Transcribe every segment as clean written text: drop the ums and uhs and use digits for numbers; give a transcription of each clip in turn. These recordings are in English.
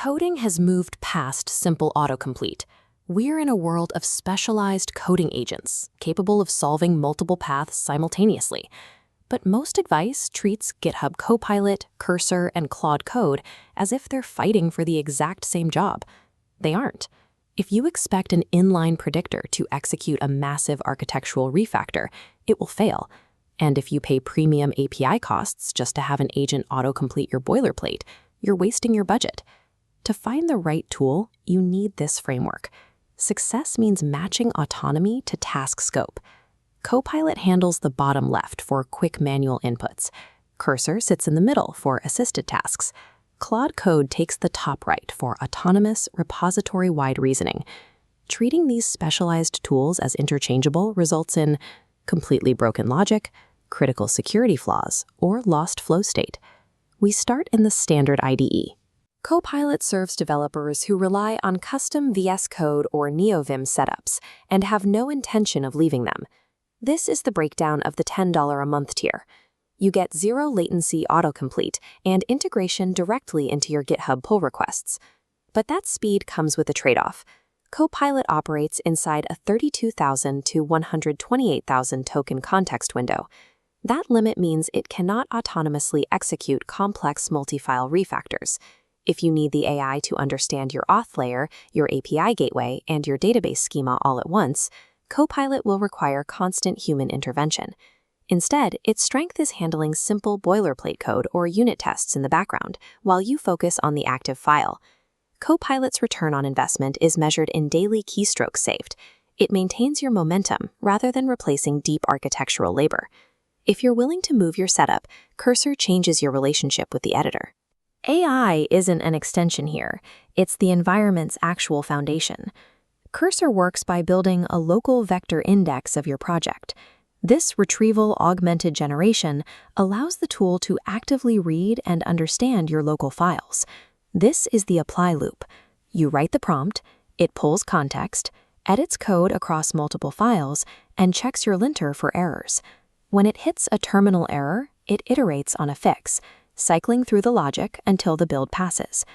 Coding has moved past simple autocomplete. We're in a world of specialized coding agents, capable of solving multiple paths simultaneously. But most advice treats GitHub Copilot, Cursor, and Claude Code as if they're fighting for the exact same job. They aren't. If you expect an inline predictor to execute a massive architectural refactor, it will fail. And if you pay premium API costs just to have an agent autocomplete your boilerplate, you're wasting your budget. To find the right tool, you need this framework. Success means matching autonomy to task scope. Copilot handles the bottom left for quick manual inputs. Cursor sits in the middle for assisted tasks. Claude Code takes the top right for autonomous, repository-wide reasoning. Treating these specialized tools as interchangeable results in completely broken logic, critical security flaws, or lost flow state. We start in the standard IDE. Copilot serves developers who rely on custom VS Code or NeoVim setups and have no intention of leaving them. This is the breakdown of the $10 a month tier. You get zero latency autocomplete and integration directly into your GitHub pull requests. But that speed comes with a trade-off. Copilot operates inside a 32,000 to 128,000 token context window. That limit means it cannot autonomously execute complex multi-file refactors. If you need the AI to understand your auth layer, your API gateway, and your database schema all at once, Copilot will require constant human intervention. Instead, its strength is handling simple boilerplate code or unit tests in the background, while you focus on the active file. Copilot's return on investment is measured in daily keystrokes saved. It maintains your momentum rather than replacing deep architectural labor. If you're willing to move your setup, Cursor changes your relationship with the editor. AI isn't an extension here, it's the environment's actual foundation. Cursor works by building a local vector index of your project. This retrieval-augmented generation allows the tool to actively read and understand your local files. This is the apply loop. You write the prompt, it pulls context, edits code across multiple files, and checks your linter for errors. When it hits a terminal error, it iterates on a fix, cycling through the logic until the build passes.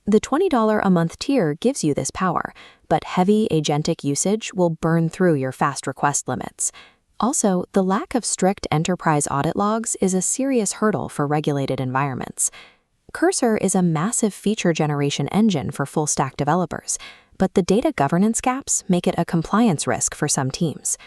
The $20 a month tier gives you this power, but heavy agentic usage will burn through your fast request limits. Also, the lack of strict enterprise audit logs is a serious hurdle for regulated environments. Cursor is a massive feature generation engine for full-stack developers, but the data governance gaps make it a compliance risk for some teams.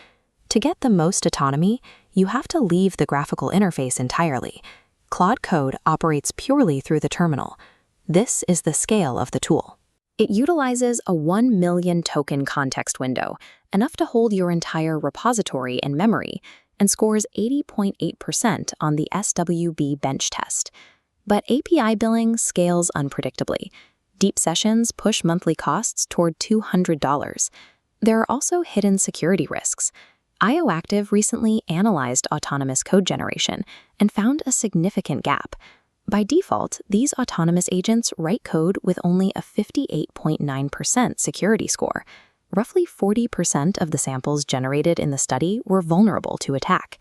To get the most autonomy, you have to leave the graphical interface entirely. Claude Code operates purely through the terminal. This is the scale of the tool. It utilizes a 1 million token context window, enough to hold your entire repository in memory, and scores 80.8% on the SWB bench test. But API billing scales unpredictably. Deep sessions push monthly costs toward $200. There are also hidden security risks. IOActive recently analyzed autonomous code generation and found a significant gap. By default, these autonomous agents write code with only a 58.9% security score. Roughly 40% of the samples generated in the study were vulnerable to attack.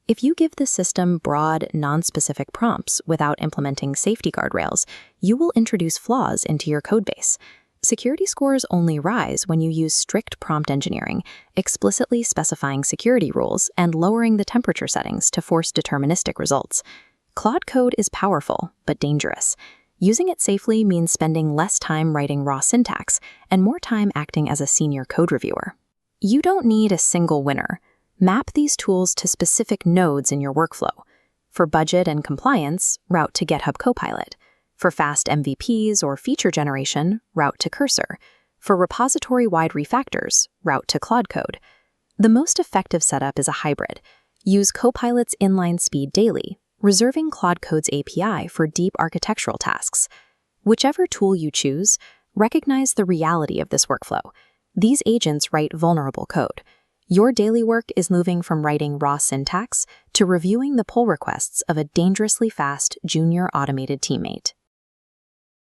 If you give the system broad, non-specific prompts without implementing safety guardrails, you will introduce flaws into your codebase. Security scores only rise when you use strict prompt engineering, explicitly specifying security rules and lowering the temperature settings to force deterministic results. Claude Code is powerful, but dangerous. Using it safely means spending less time writing raw syntax and more time acting as a senior code reviewer. You don't need a single winner. Map these tools to specific nodes in your workflow. For budget and compliance, route to GitHub Copilot. For fast MVPs or feature generation, route to Cursor. For repository-wide refactors, route to Claude Code. The most effective setup is a hybrid. Use Copilot's inline speed daily, reserving Claude Code's API for deep architectural tasks. Whichever tool you choose, recognize the reality of this workflow. These agents write vulnerable code. Your daily work is moving from writing raw syntax to reviewing the pull requests of a dangerously fast junior automated teammate.